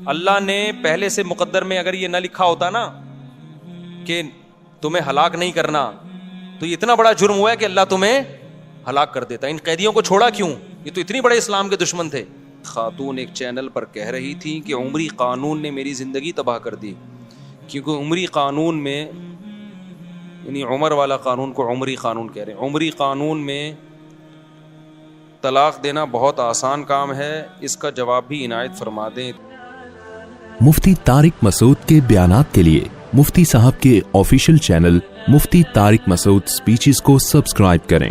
اللہ نے پہلے سے مقدر میں اگر یہ نہ لکھا ہوتا نا کہ تمہیں ہلاک نہیں کرنا، تو یہ اتنا بڑا جرم ہوا ہے کہ اللہ تمہیں ہلاک کر دیتا. ان قیدیوں کو چھوڑا کیوں؟ یہ تو اتنی بڑے اسلام کے دشمن تھے. خاتون ایک چینل پر کہہ رہی تھی کہ عمری قانون نے میری زندگی تباہ کر دی، کیونکہ عمری قانون میں، یعنی عمر والا قانون کو عمری قانون کہہ رہے ہیں، عمری قانون میں طلاق دینا بہت آسان کام ہے، اس کا جواب بھی عنایت فرما دیں. مفتی طارق مسعود کے بیانات کے لیے مفتی صاحب کے آفیشیل چینل مفتی طارق مسعود سپیچز کو سبسکرائب کریں.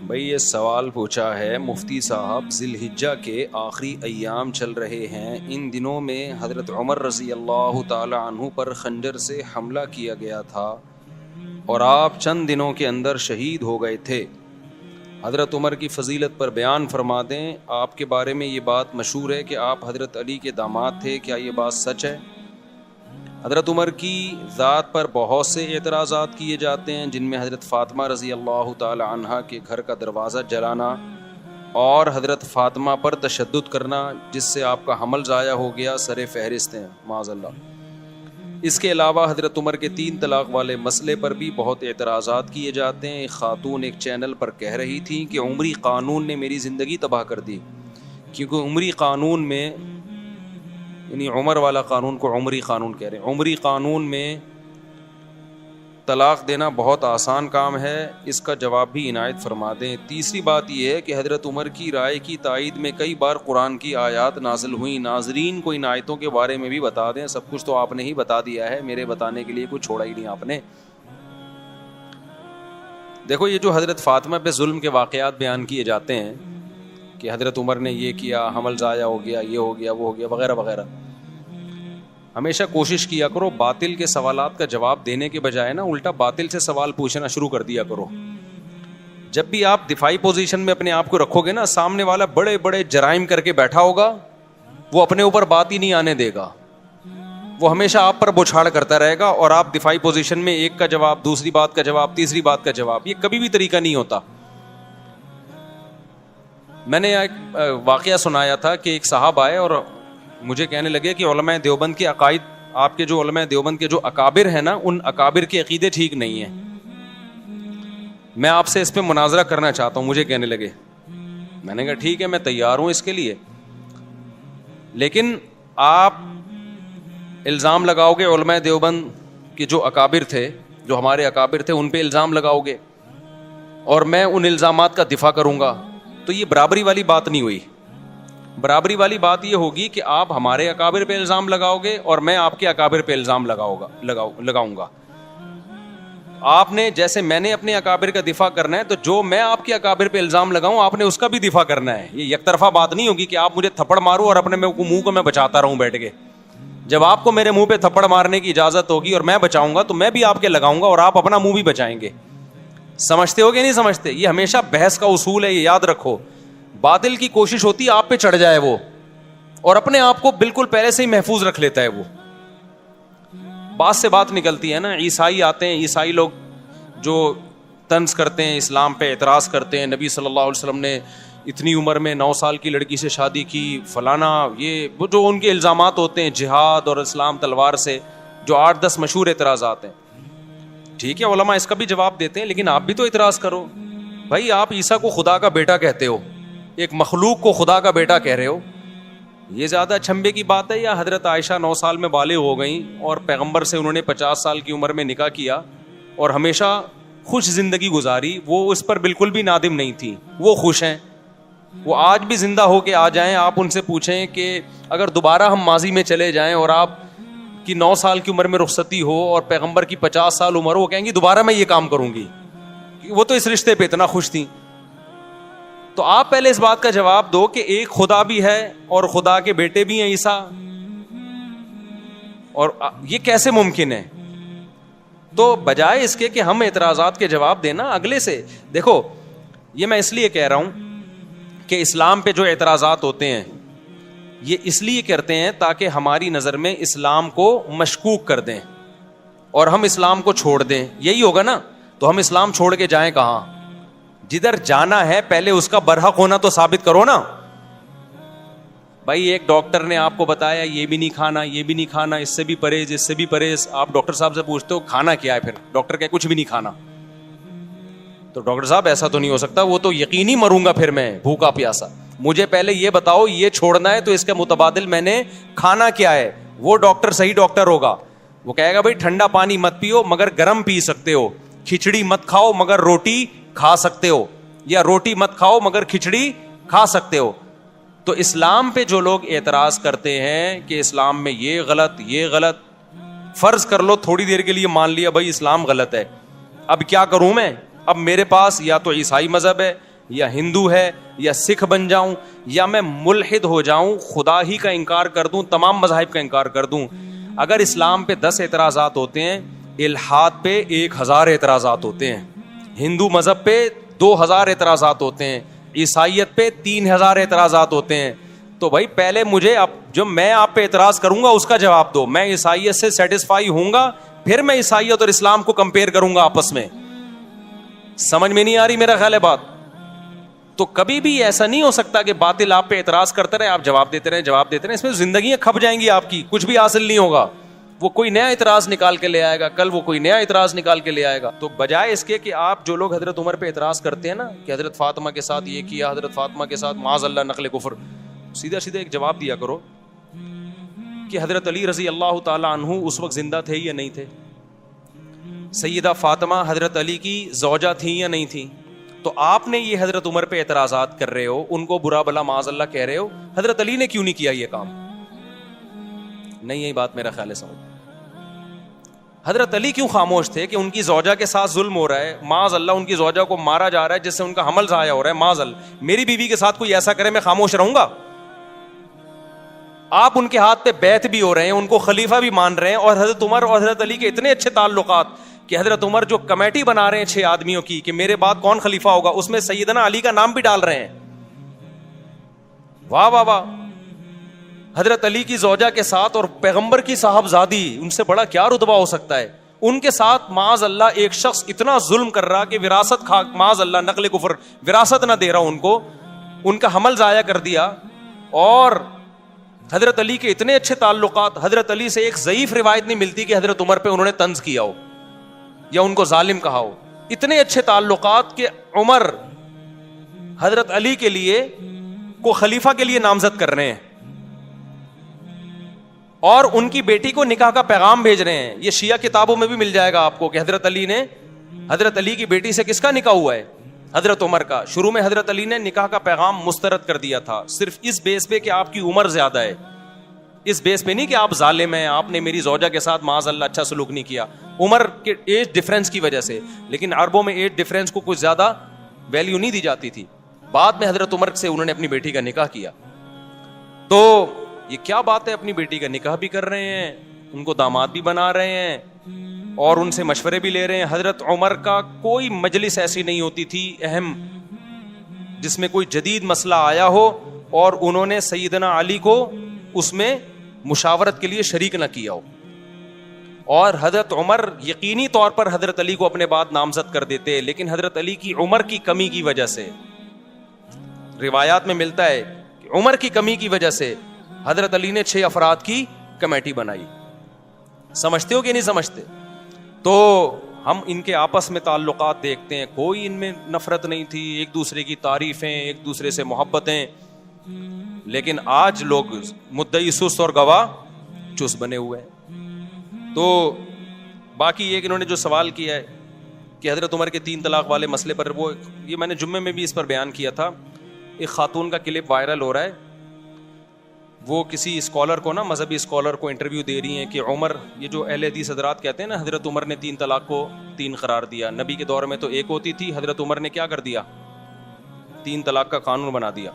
بھئی یہ سوال پوچھا ہے، مفتی صاحب ذی الحجہ کے آخری ایام چل رہے ہیں، ان دنوں میں حضرت عمر رضی اللہ تعالی عنہ پر خنجر سے حملہ کیا گیا تھا اور آپ چند دنوں کے اندر شہید ہو گئے تھے. حضرت عمر کی فضیلت پر بیان فرما دیں. آپ کے بارے میں یہ بات مشہور ہے کہ آپ حضرت علی کے داماد تھے، کیا یہ بات سچ ہے؟ حضرت عمر کی ذات پر بہت سے اعتراضات کیے جاتے ہیں، جن میں حضرت فاطمہ رضی اللہ تعالی عنہا کے گھر کا دروازہ جلانا اور حضرت فاطمہ پر تشدد کرنا، جس سے آپ کا حمل ضائع ہو گیا، سر فہرست ہیں معاذ اللہ. اس کے علاوہ حضرت عمر کے 3 طلاق والے مسئلے پر بھی بہت اعتراضات کیے جاتے ہیں. ایک خاتون ایک چینل پر کہہ رہی تھی کہ عمری قانون نے میری زندگی تباہ کر دی، کیونکہ عمری قانون میں، یعنی عمر والا قانون کو عمری قانون کہہ رہے ہیں، عمری قانون میں طلاق دینا بہت آسان کام ہے، اس کا جواب بھی عنایت فرما دیں. تیسری بات یہ ہے کہ حضرت عمر کی رائے کی تائید میں کئی بار قرآن کی آیات نازل ہوئیں. ناظرین کو ان آیتوں کے بارے میں بھی بتا دیں. سب کچھ تو آپ نے ہی بتا دیا ہے، میرے بتانے کے لیے کچھ چھوڑا ہی نہیں آپ نے. دیکھو یہ جو حضرت فاطمہ پہ ظلم کے واقعات بیان کیے جاتے ہیں کہ حضرت عمر نے یہ کیا، حمل ضائع ہو گیا، یہ ہو گیا، وہ ہو گیا، وغیرہ وغیرہ، ہمیشہ کوشش کیا کرو باطل کے سوالات کا جواب دینے کے بجائے نا الٹا باطل سے سوال پوچھنا شروع کر دیا کرو. جب بھی آپ دفاعی پوزیشن میں اپنے آپ کو رکھو گے نا، سامنے والا بڑے بڑے جرائم کر کے بیٹھا ہوگا، وہ اپنے اوپر بات ہی نہیں آنے دے گا، وہ ہمیشہ آپ پر بوچھاڑ کرتا رہے گا، اور آپ دفاعی پوزیشن میں ایک کا جواب، دوسری بات کا جواب، تیسری بات کا جواب. یہ کبھی بھی طریقہ نہیں ہوتا. میں نے ایک واقعہ سنایا تھا کہ ایک صاحب آئے اور مجھے کہنے لگے کہ علماء دیوبند کے عقائد، آپ کے جو علماء دیوبند کے جو اکابر ہیں نا، ان اکابر کے عقیدے ٹھیک نہیں ہیں، میں آپ سے اس پہ مناظرہ کرنا چاہتا ہوں. مجھے کہنے لگے، میں نے کہا ٹھیک ہے، میں تیار ہوں اس کے لیے، لیکن آپ الزام لگاؤ گے علماء دیوبند کے جو اکابر تھے، جو ہمارے اکابر تھے، ان پہ الزام لگاؤ گے اور میں ان الزامات کا دفاع کروں گا، تو یہ برابری والی بات نہیں ہوئی. برابری والی بات یہ ہوگی کہ آپ ہمارے اکابر پہ الزام لگاؤ گے اور میں آپ کے اکابر پہ الزام لگاؤں گا. آپ نے، جیسے میں نے اپنے اکابر کا دفاع کرنا ہے، تو جو میں آپ کے اکابر پہ الزام لگاؤں آپ نے اس کا بھی دفاع کرنا ہے. یہ یک طرفہ بات نہیں ہوگی کہ آپ مجھے تھپڑ مارو اور اپنے منہ کو میں بچاتا رہوں بیٹھ کے. جب آپ کو میرے منہ پہ تھپڑ مارنے کی اجازت ہوگی اور میں بچاؤں گا، تو میں بھی آپ کے لگاؤں گا اور آپ اپنا منہ بھی بچائیں گے. سمجھتے ہو کہ نہیں سمجھتے؟ یہ ہمیشہ بحث کا اصول ہے، یہ یاد رکھو. باطل کی کوشش ہوتی ہے آپ پہ چڑھ جائے وہ، اور اپنے آپ کو بالکل پہلے سے ہی محفوظ رکھ لیتا ہے وہ. بات سے بات نکلتی ہے نا. عیسائی آتے ہیں، عیسائی لوگ جو طنز کرتے ہیں، اسلام پہ اعتراض کرتے ہیں، نبی صلی اللہ علیہ وسلم نے اتنی عمر میں 9 سال کی لڑکی سے شادی کی، فلانا، یہ وہ جو ان کے الزامات ہوتے ہیں جہاد اور اسلام تلوار سے، جو 8-10 مشہور اعتراضات ہیں. ٹھیک ہے، علماء اس کا بھی جواب دیتے ہیں، لیکن آپ بھی تو اعتراض کرو. بھائی آپ عیسیٰ کو خدا کا بیٹا کہتے ہو، ایک مخلوق کو خدا کا بیٹا کہہ رہے ہو، یہ زیادہ چھمبے کی بات ہے؟ یا حضرت عائشہ 9 سال میں بالغ ہو گئیں اور پیغمبر سے انہوں نے 50 سال کی عمر میں نکاح کیا اور ہمیشہ خوش زندگی گزاری، وہ اس پر بالکل بھی نادم نہیں تھی، وہ خوش ہیں. وہ آج بھی زندہ ہو کے آ جائیں، آپ ان سے پوچھیں کہ اگر دوبارہ ہم ماضی میں چلے جائیں اور آپ کی 9 سال کی عمر میں رخصتی ہو اور پیغمبر کی 50 سال عمر ہو، وہ کہیں گی دوبارہ میں یہ کام کروں گی. وہ تو اس رشتے پہ اتنا خوش تھیں. تو آپ پہلے اس بات کا جواب دو کہ ایک خدا بھی ہے اور خدا کے بیٹے بھی ہیں عیسیٰ، اور یہ کیسے ممکن ہے؟ تو بجائے اس کے کہ ہم اعتراضات کے جواب دینا اگلے سے، دیکھو یہ میں اس لیے کہہ رہا ہوں کہ اسلام پہ جو اعتراضات ہوتے ہیں یہ اس لیے کرتے ہیں تاکہ ہماری نظر میں اسلام کو مشکوک کر دیں اور ہم اسلام کو چھوڑ دیں. یہی ہوگا نا؟ تو ہم اسلام چھوڑ کے جائیں کہاں؟ جدھر جانا ہے پہلے اس کا برحق ہونا تو ثابت کرو نا. بھائی ایک ڈاکٹر نے آپ کو بتایا یہ بھی نہیں کھانا, یہ بھی نہیں کھانا, اس سے بھی پرہیز, اس سے بھی پرہیز, آپ ڈاکٹر صاحب سے پوچھتے ہو کھانا کیا ہے, پھر ڈاکٹر کہ کچھ بھی نہیں کھانا. تو ڈاکٹر صاحب ایسا تو نہیں ہو سکتا, وہ تو یقینی مروں گا پھر میں بھوکا پیاسا, مجھے پہلے یہ بتاؤ یہ چھوڑنا ہے تو اس کے متبادل میں نے کھانا کیا ہے. وہ ڈاکٹر صحیح ڈاکٹر ہوگا, وہ کہے گا بھائی ٹھنڈا پانی مت پیو مگر گرم پی سکتے ہو, کھچڑی مت کھاؤ مگر روٹی کھا سکتے ہو, یا روٹی مت کھاؤ مگر کھچڑی کھا سکتے ہو. تو اسلام پہ جو لوگ اعتراض کرتے ہیں کہ اسلام میں یہ غلط یہ غلط, فرض کر لو تھوڑی دیر کے لیے مان لیا بھائی اسلام غلط ہے, اب کیا کروں میں, اب میرے پاس یا تو عیسائی مذہب ہے یا ہندو ہے یا سکھ بن جاؤں یا میں ملحد ہو جاؤں, خدا ہی کا انکار کر دوں, تمام مذاہب کا انکار کر دوں. اگر اسلام پہ 10 اعتراضات ہوتے ہیں, الحاد پہ 1000 اعتراضات ہوتے ہیں, ہندو مذہب پہ 2000 اعتراضات ہوتے ہیں, عیسائیت پہ 3000 اعتراضات ہوتے ہیں. تو بھائی پہلے مجھے جو میں آپ پہ اعتراض کروں گا اس کا جواب دو. میں عیسائیت سے سیٹسفائی ہوں گا, پھر میں عیسائیت اور اسلام کو کمپیئر کروں گا آپس میں. سمجھ میں نہیں آ رہی میرا خیال ہے بات؟ تو کبھی بھی ایسا نہیں ہو سکتا کہ باطل آپ پہ اعتراض کرتے رہے, آپ جواب دیتے رہے, اس میں زندگیاں کھپ جائیں گی آپ کی, کچھ بھی حاصل نہیں ہوگا. وہ کوئی نیا اعتراض نکال کے لے آئے گا, کل وہ کوئی نیا اعتراض نکال کے لے آئے گا. تو بجائے اس کے کہ آپ جو لوگ حضرت عمر پہ اعتراض کرتے ہیں نا کہ حضرت فاطمہ کے ساتھ یہ کیا, حضرت فاطمہ کے ساتھ معاذ اللہ نقل کفر, سیدھا سیدھا ایک جواب دیا کرو کہ حضرت علی رضی اللہ تعالی عنہ اس وقت زندہ تھے یا نہیں تھے, سیدہ فاطمہ حضرت علی کی زوجہ تھیں یا نہیں تھیں. تو آپ نے یہ حضرت عمر پہ اعتراضات کر رہے ہو, ان کو برا بلا معاذ اللہ کہہ رہے ہو, حضرت علی نے کیوں نہیں کیا یہ کام؟ نہیں, یہی بات میرا خیال ہے سمجھ. حضرت علی کیوں خاموش تھے کہ ان کی زوجہ کے ساتھ ظلم ہو رہا ہے, معاذ اللہ ان کی زوجہ کو مارا جا رہا ہے جس سے ان کا حمل ضائع ہو رہا ہے, معاذ اللہ میری بیوی کے ساتھ کوئی ایسا کرے میں خاموش رہوں گا؟ آپ ان کے ہاتھ پہ بیعت بھی ہو رہے ہیں, ان کو خلیفہ بھی مان رہے ہیں, اور حضرت عمر اور حضرت علی کے اتنے اچھے تعلقات کہ حضرت عمر جو کمیٹی بنا رہے ہیں 6 آدمیوں کی کہ میرے بعد کون خلیفہ ہوگا, اس میں سیدنا علی کا نام بھی ڈال رہے ہیں. واہ واہ واہ. حضرت علی کی زوجہ کے ساتھ اور پیغمبر کی صاحبزادی, ان سے بڑا کیا رتبہ ہو سکتا ہے, ان کے ساتھ معاذ اللہ ایک شخص اتنا ظلم کر رہا کہ وراثت کھا, معاذ اللہ نقل کفر, وراثت نہ دے رہا ان کو, ان کا حمل ضائع کر دیا. اور حضرت علی کے اتنے اچھے تعلقات, حضرت علی سے ایک ضعیف روایت نہیں ملتی کہ حضرت عمر پہ انہوں نے طنز کیا ہو یا ان کو ظالم کہا ہو. اتنے اچھے تعلقات کہ عمر حضرت علی کے لیے کو خلیفہ کے لیے نامزد کر رہے ہیں اور ان کی بیٹی کو نکاح کا پیغام بھیج رہے ہیں. یہ شیعہ کتابوں میں بھی مل جائے گا آپ کو کہ حضرت علی کی بیٹی سے کس کا نکاح ہوا ہے؟ حضرت عمر کا. شروع میں حضرت علی نے نکاح کا پیغام مسترد کر دیا تھا, صرف اس بیس پہ کہ آپ کی عمر زیادہ ہے, اس بیس پہ نہیں کہ آپ ظالم ہیں, آپ نے میری زوجہ کے ساتھ معاذ اللہ اچھا سلوک نہیں کیا, عمر کے ایج ڈیفرنس کی وجہ سے. لیکن عربوں میں ایج ڈیفرنس کو کچھ زیادہ ویلیو نہیں دی جاتی تھی. بعد میں حضرت عمر سے انہوں نے اپنی بیٹی کا نکاح کیا. تو یہ کیا بات ہے, اپنی بیٹی کا نکاح بھی کر رہے ہیں, ان کو داماد بھی بنا رہے ہیں اور ان سے مشورے بھی لے رہے ہیں. حضرت عمر کا کوئی مجلس ایسی نہیں ہوتی تھی اہم جس میں کوئی جدید مسئلہ آیا ہو اور انہوں نے سیدنا علی کو اس میں مشاورت کے لیے شریک نہ کیا ہو. اور حضرت عمر یقینی طور پر حضرت علی کو اپنے بعد نامزد کر دیتے, لیکن حضرت علی کی عمر کی کمی کی وجہ سے, روایات میں ملتا ہے کہ عمر کی کمی کی وجہ سے حضرت علی نے 6 افراد کی کمیٹی بنائی. سمجھتے ہو کہ نہیں سمجھتے؟ تو ہم ان کے آپس میں تعلقات دیکھتے ہیں, کوئی ان میں نفرت نہیں تھی, ایک دوسرے کی تعریفیں, ایک دوسرے سے محبتیں. لیکن آج لوگ مدعی سست اور گواہ چست بنے ہوئے ہیں. تو باقی ایک انہوں نے جو سوال کیا ہے کہ حضرت عمر کے 3 طلاق والے مسئلے پر, وہ یہ میں نے جمعے میں بھی اس پر بیان کیا تھا. ایک خاتون کا کلپ وائرل ہو رہا ہے, وہ کسی اسکالر کو نا, مذہبی اسکالر کو انٹرویو دے رہی ہیں کہ عمر, یہ جو اہل حدیث حضرات کہتے ہیں نا حضرت عمر نے 3 طلاق کو 3 قرار دیا, نبی کے دور میں تو 1 ہوتی تھی, حضرت عمر نے کیا کر دیا, 3 طلاق کا قانون بنا دیا.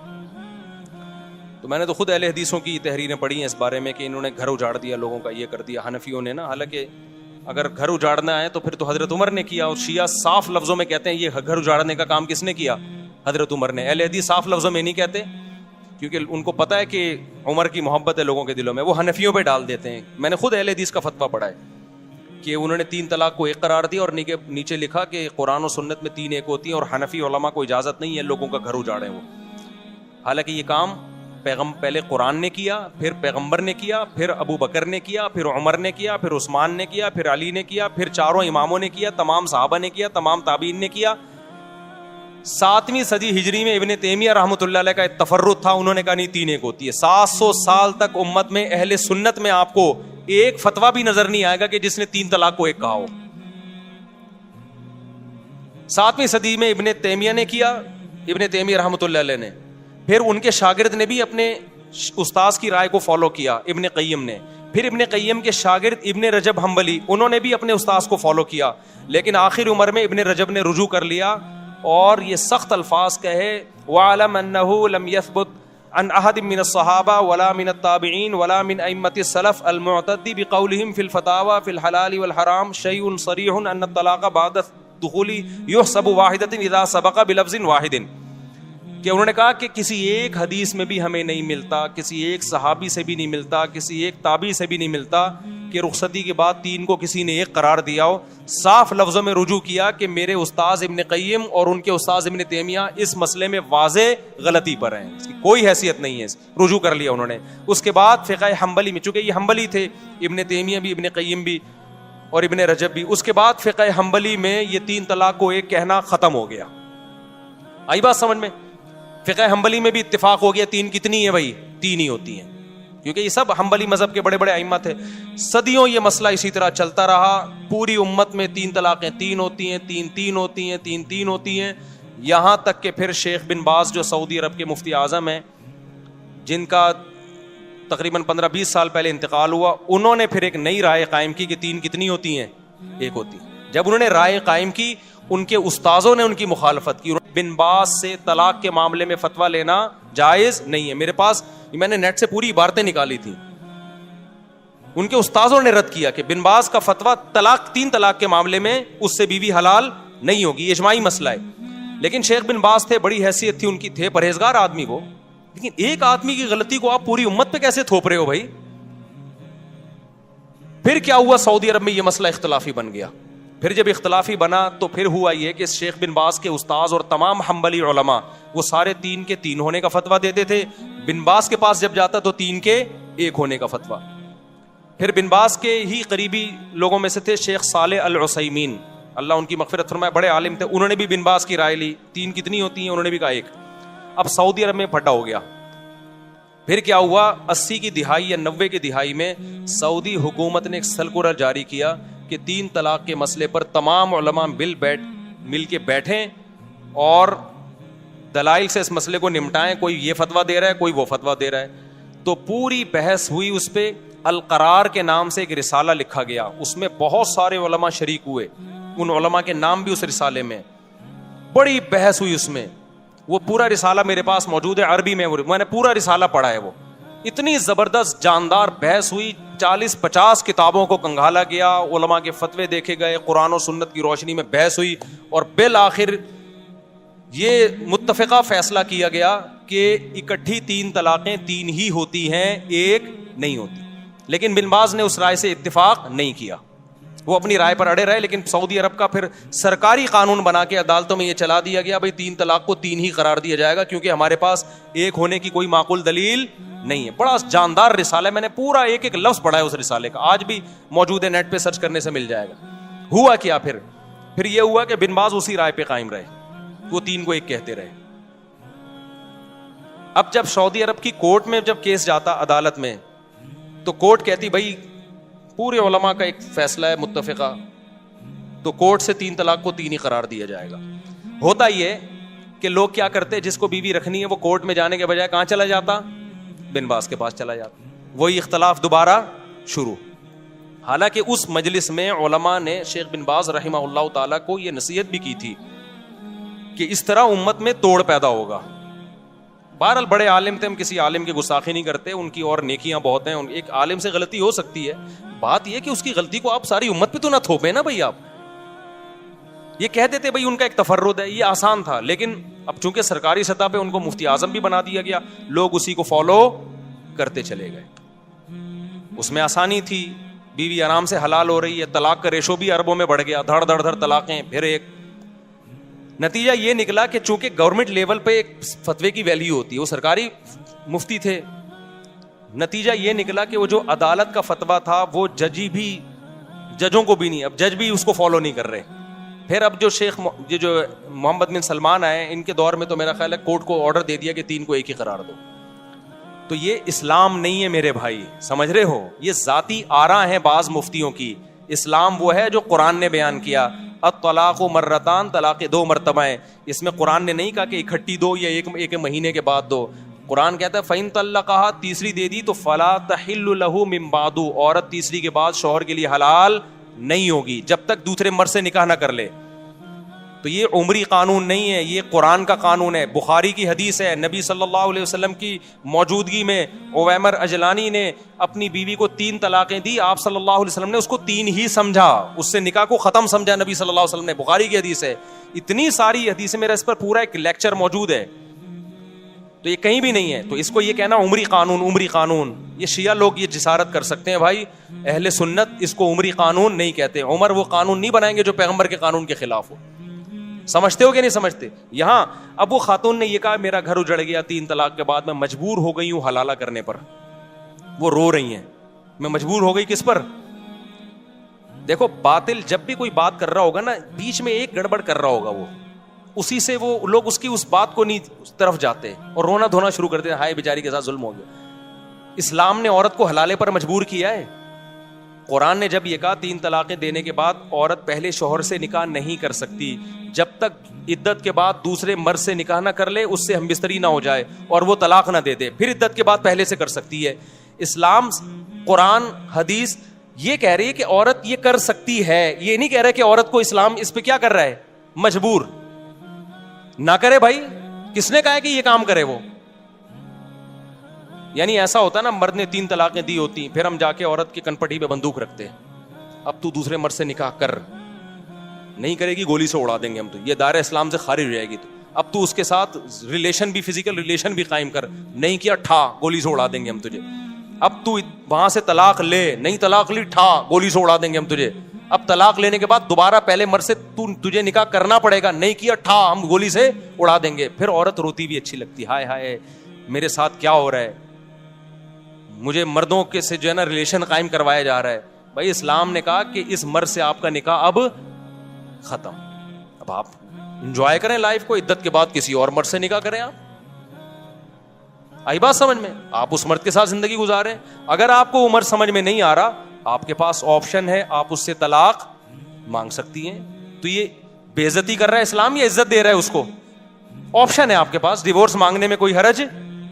تو میں نے تو خود اہل حدیثوں کی تحریریں پڑھی ہیں اس بارے میں کہ انہوں نے گھر اجاڑ دیا لوگوں کا, یہ کر دیا حنفیوں نے نا. حالانکہ اگر گھر اجاڑنا ہے تو پھر تو حضرت عمر نے کیا, اور شیعہ صاف لفظوں میں کہتے ہیں یہ گھر اجاڑنے کا کام کس نے کیا, حضرت عمر نے. اہل حدیث صاف لفظوں میں نہیں کہتے کیونکہ ان کو پتا ہے کہ عمر کی محبت ہے لوگوں کے دلوں میں, وہ حنفیوں پہ ڈال دیتے ہیں. میں نے خود اہل حدیث کا فتویٰ پڑھا ہے کہ انہوں نے 3 طلاق کو 1 قرار دیا اور نیچے لکھا کہ قرآن و سنت میں 3 1 ہوتی ہیں اور حنفی علماء کو اجازت نہیں ہے لوگوں کا گھر اجاڑیں وہ. حالانکہ یہ کام پہلے قرآن نے کیا, پھر پیغمبر نے کیا, پھر ابو بکر نے کیا, پھر عمر نے کیا, پھر عثمان نے کیا, پھر علی نے کیا, پھر چاروں اماموں نے کیا, تمام صحابہ نے کیا, تمام تابعین نے کیا. 7ویں صدی ہجری میں ابن تیمیہ رحمۃ اللہ علیہ کا ایک تفرد تھا, انہوں نے کہا نہیں 3 ایک ہوتی ہے. 700 سال تک امت میں اہل سنت میں آپ کو ایک فتویٰ بھی نظر نہیں آئے گا کہ جس نے 3 طلاق کو ایک کہا ہو. 7ویں صدی میں ابن تیمیہ نے کیا, ابن تیمیہ رحمۃ اللہ علیہ نے, پھر ان کے شاگرد نے بھی اپنے استاذ کی رائے کو فالو کیا, ابن قیم نے, پھر ابن قیم کے شاگرد ابن رجب حنبلی, انہوں نے بھی اپنے استاذ کو فالو کیا, لیکن آخر عمر میں ابن رجب نے رجوع کر لیا اور یہ سخت الفاظ کہے وَعَلَمْ أَنَّهُ لَمْ يَثْبُتْ عن أحد من الصحابة ولا من التابعين ولا من أئمة السلف المعتد بقولهم في الفتاوى في الحلال والحرام شيء صريح أن الطلاق بعد الدخول يحسب واحدة إذا سبق بلفظ واحد. کہ انہوں نے کہا کہ کسی ایک حدیث میں بھی ہمیں نہیں ملتا, کسی ایک صحابی سے بھی نہیں ملتا, کسی ایک تابعی سے بھی نہیں ملتا کہ رخصتی کے بعد 3 کو کسی نے ایک قرار دیا ہو. صاف لفظوں میں رجوع کیا کہ میرے استاذ ابن قیم اور ان کے استاذ ابن تیمیہ اس مسئلے میں واضح غلطی پر ہیں, اس کی کوئی حیثیت نہیں ہے. رجوع کر لیا انہوں نے. اس کے بعد فقہ حنبلی میں, چونکہ یہ حنبلی تھے, ابن تیمیہ بھی, ابن قیم بھی اور ابن رجب بھی, اس کے بعد فقہ حنبلی میں یہ 3 طلاق کو ایک کہنا ختم ہو گیا. آئی بات سمجھ میں؟ فقہ حنبلی میں بھی اتفاق ہو گیا 3 کتنی ہے بھائی, 3 ہی ہوتی ہیں, کیونکہ یہ سب حنبلی مذہب کے بڑے بڑے ائمہ تھے. صدیوں یہ مسئلہ اسی طرح چلتا رہا, پوری امت میں 3 طلاقیں 3 ہوتی ہیں, 3 ہوتی ہیں, 3 ہوتی ہیں, یہاں تک کہ پھر شیخ بن باز جو سعودی عرب کے مفتی اعظم ہیں, جن کا تقریباً 15-20 سال پہلے انتقال ہوا, انہوں نے پھر ایک نئی رائے قائم کی کہ 3 کتنی ہوتی ہیں, 1 ہوتی ہیں. جب انہوں نے رائے قائم کی, ان کے استاذوں نے ان کی مخالفت کی. بن باز سے طلاق کے معاملے میں فتویٰ لینا جائز نہیں ہے. میرے پاس میں نے نیٹ سے پوری عبارتیں نکالی تھیں, ان کے استاذوں نے رد کیا کہ بن باز کا فتویٰ 3 طلاق کے معاملے میں اس سے بیوی حلال نہیں ہوگی, اجماعی مسئلہ ہے. لیکن شیخ بن باز تھے, بڑی حیثیت تھی ان کی, تھے پرہیزگار آدمی وہ, لیکن ایک آدمی کی غلطی کو آپ پوری امت پہ کیسے تھوپ رہے ہو بھائی؟ پھر کیا ہوا, سعودی عرب میں یہ مسئلہ اختلافی بن گیا. پھر جب اختلافی بنا تو پھر ہوا یہ کہ شیخ بن باز کے استاذ اور تمام حنبلی علماء وہ سارے 3 کے 3 ہونے کا فتویٰ دیتے تھے. بن باز کے پاس جب جاتا تو 3 کے 1 ہونے کا فتویٰ. پھر بن باز کے ہی قریبی لوگوں میں سے تھے شیخ صالح العثیمین, اللہ ان کی مغفرت فرمائے, بڑے عالم تھے, انہوں نے بھی بن باز کی رائے لی, 3 کتنی ہوتی ہیں, انہوں نے بھی کہا 1. اب سعودی عرب میں پھڈا ہو گیا. پھر کیا ہوا, 80 کی دہائی یا 90 کی دہائی میں سعودی حکومت نے ایک سرکولر جاری کیا کہ 3 طلاق کے مسئلے پر تمام علماء مل کے بیٹھیں اور دلائل سے اس مسئلے کو نمٹائیں. کوئی یہ فتویٰ دے رہا ہے, کوئی وہ فتویٰ دے رہا ہے. تو پوری بحث ہوئی, اس پہ القرار کے نام سے ایک رسالہ لکھا گیا, اس میں بہت سارے علماء شریک ہوئے, ان علماء کے نام بھی اس رسالے میں, بڑی بحث ہوئی اس میں. وہ پورا رسالہ میرے پاس موجود ہے عربی میں نے پورا رسالہ پڑھا ہے. وہ اتنی زبردست جاندار بحث ہوئی, 40-50 کتابوں کو کنگھالا گیا, علماء کے فتوے دیکھے گئے, قرآن و سنت کی روشنی میں بحث ہوئی, اور بالآخر یہ متفقہ فیصلہ کیا گیا کہ اکٹھی 3 طلاقیں 3 ہی ہوتی ہیں, 1 نہیں ہوتی. لیکن بن باز نے اس رائے سے اتفاق نہیں کیا, وہ اپنی رائے پر اڑے رہے. لیکن سعودی عرب کا پھر سرکاری قانون بنا کے عدالتوں میں یہ چلا دیا گیا, بھائی 3 طلاق کو 3 ہی قرار دیا جائے گا, کیونکہ ہمارے پاس 1 ہونے کی کوئی معقول دلیل نہیں ہے. بڑا جاندار رسالہ ہے, میں نے پورا ایک لفظ پڑھا ہے اس رسالے کا, آج بھی موجود ہے, نیٹ پہ سرچ کرنے سے مل جائے گا. ہوا کیا پھر یہ ہوا کہ بن باز اسی رائے پہ قائم رہے, وہ 3 کو 1 کہتے رہے. اب جب سعودی عرب کی کورٹ میں جب کیس جاتا عدالت میں, تو کورٹ کہتی بھائی پورے علماء کا ایک فیصلہ ہے متفقہ, تو کورٹ سے 3 طلاق کو 3 ہی قرار دیا جائے گا. ہوتا یہ کہ لوگ کیا کرتے, جس کو بیوی رکھنی ہے وہ کورٹ میں جانے کے بجائے کہاں چلا جاتا, بن باز کے پاس چلا جاتا. وہی اختلاف دوبارہ شروع. حالانکہ اس مجلس میں علماء نے شیخ بن باز رحمہ اللہ تعالیٰ کو یہ نصیحت بھی کی تھی کہ اس طرح امت میں توڑ پیدا ہوگا. بہرحال بڑے عالم تھے, ہم کسی عالم کی گستاخی نہیں کرتے, ان کی اور نیکیاں بہت ہیں. ایک عالم سے غلطی ہو سکتی ہے, بات یہ کہ اس کی غلطی کو آپ ساری امت پہ تو نہ تھوپیں نا بھائی. آپ یہ کہہ دیتے بھائی ان کا ایک تفرد ہے, یہ آسان تھا. لیکن اب چونکہ سرکاری سطح پہ ان کو مفتی اعظم بھی بنا دیا گیا, لوگ اسی کو فالو کرتے چلے گئے. اس میں آسانی تھی, بیوی آرام سے حلال ہو رہی ہے, طلاق کا ریشو بھی اربوں میں بڑھ گیا, دھڑ دھڑ دھڑ طلاقیں, پھر ایک. نتیجہ یہ نکلا کہ چونکہ گورنمنٹ لیول پہ ایک فتوے کی ویلیو ہوتی ہے, وہ سرکاری مفتی تھے. نتیجہ یہ نکلا کہ وہ جو عدالت کا فتویٰ تھا وہ ججوں کو بھی نہیں, اب جج بھی اس کو فالو نہیں کر رہے. پھر اب جو شیخ جو محمد بن سلمان آئے, ان کے دور میں تو میرا خیال ہے کورٹ کو آرڈر دے دیا کہ 3 کو ایک ہی قرار دو. تو یہ اسلام نہیں ہے میرے بھائی, سمجھ رہے ہو, یہ ذاتی آراء ہیں بعض مفتیوں کی. اسلام وہ ہے جو قرآن نے بیان کیا, الطلاق مرتان, طلاق 2 مرتبہ ہیں. اس میں قرآن نے نہیں کہا کہ اکٹھی دو یا ایک مہینے کے بعد دو. قرآن کہتا ہے فَإِن طَلَّقَهَا, تیسری دے دی تو فَلَا تَحِلُّ لَهُ مِن بَعْدُ, عورت تیسری کے بعد شوہر کے لیے حلال نہیں ہوگی جب تک دوسرے مرد سے نکاح نہ کر لے. تو یہ عمری قانون نہیں ہے, یہ قرآن کا قانون ہے. بخاری کی حدیث ہے, نبی صلی اللہ علیہ وسلم کی موجودگی میں عویمر اجلانی نے اپنی بیوی کو 3 طلاقیں دی. آپ صلی اللہ علیہ وسلم نے اس کو 3 ہی سمجھا, اس سے نکاح کو ختم سمجھا نبی صلی اللہ علیہ وسلم نے. بخاری کی حدیث ہے. اتنی ساری حدیثیں, میرا اس پر پورا ایک لیکچر موجود ہے, تو یہ کہیں بھی نہیں ہے. تو اس کو یہ کہنا عمری قانون, یہ شیعہ لوگ یہ جسارت کر سکتے ہیں بھائی. اہل سنت اس کو عمری قانون نہیں کہتے. عمر وہ قانون نہیں بنائیں گے جو پیغمبر کے قانون کے خلاف ہو. سمجھتے ہو کہ نہیں سمجھتے؟ یہاں اب وہ خاتون نے یہ کہا میرا گھر اجڑ گیا 3 طلاق کے بعد, میں مجبور ہو گئی ہوں حلالہ کرنے پر. وہ رو رہی ہیں, میں مجبور ہو گئی کس پر؟ دیکھو باطل جب بھی کوئی بات کر رہا ہوگا نا, بیچ میں ایک گڑبڑ کر رہا ہوگا, وہ اسی سے وہ لوگ اس کی اس بات کو نہیں اس طرف جاتے اور رونا دھونا شروع کرتے ہیں, ہائے بیچاری کے ساتھ ظلم ہو گیا. اسلام نے عورت کو حلالے پر مجبور کیا ہے. قرآن نے جب یہ کہا 3 طلاقیں دینے کے بعد عورت پہلے شوہر سے نکاح نہیں کر سکتی جب تک عدت کے بعد دوسرے مرد سے نکاح نہ کر لے, اس سے ہم بستری نہ ہو جائے اور وہ طلاق نہ دے دے, پھر عدت کے بعد پہلے سے کر سکتی ہے. اسلام, قرآن, حدیث یہ کہہ رہی ہے کہ عورت یہ کر سکتی ہے, یہ نہیں کہہ رہا کہ عورت کو اسلام اس پہ کیا کر رہا ہے, مجبور نہ کرے. بھائی کس نے کہا ہے کہ یہ کام کرے وہ؟ یعنی ایسا ہوتا نا, مرد نے 3 طلاقیں دی ہوتی, پھر ہم جا کے عورت کی کنپٹی پہ بندوق رکھتے, اب تو دوسرے مرد سے نکاح کر, نہیں کرے گی گولی سے اڑا دیں گے ہم, تو یہ دائرہ اسلام سے خارج ہو جائے گی. تو اب تو اس کے ساتھ ریلیشن بھی, فزیکل ریلیشن بھی قائم کر, نہیں کیا ٹھا گولی سے اڑا دیں گے ہم تجھے. اب تو وہاں سے طلاق لے, نہیں طلاق لی ٹھا گولی سے اڑا دیں گے ہم تجھے. اب طلاق لینے کے بعد دوبارہ پہلے مرد سے تجھے نکاح کرنا پڑے گا, نہیں کیا ٹھا ہم گولی سے اڑا دیں گے. پھر عورت روتی بھی اچھی لگتی, ہائے ہائے میرے ساتھ کیا ہو رہا ہے, مجھے مردوں کے سے جو ہے نا ریلیشن قائم کروایا جا رہا ہے. بھائی اسلام نے کہا کہ اس مرد سے آپ کا نکاح اب ختم, اب آپ انجوائے کریں لائف کو, عدت کے بعد کسی اور مرد سے نکاح کریں. آپ آئی بات سمجھ میں؟ آپ اس مرد کے ساتھ زندگی گزاریں. اگر آپ کو وہ مرد سمجھ میں نہیں آ رہا, آپ کے پاس آپشن ہے, آپ اس سے طلاق مانگ سکتی ہیں. تو یہ بے عزتی کر رہا ہے اسلام یا عزت دے رہا ہے اس کو؟ آپشن ہے آپ کے پاس, ڈیورس مانگنے میں کوئی حرج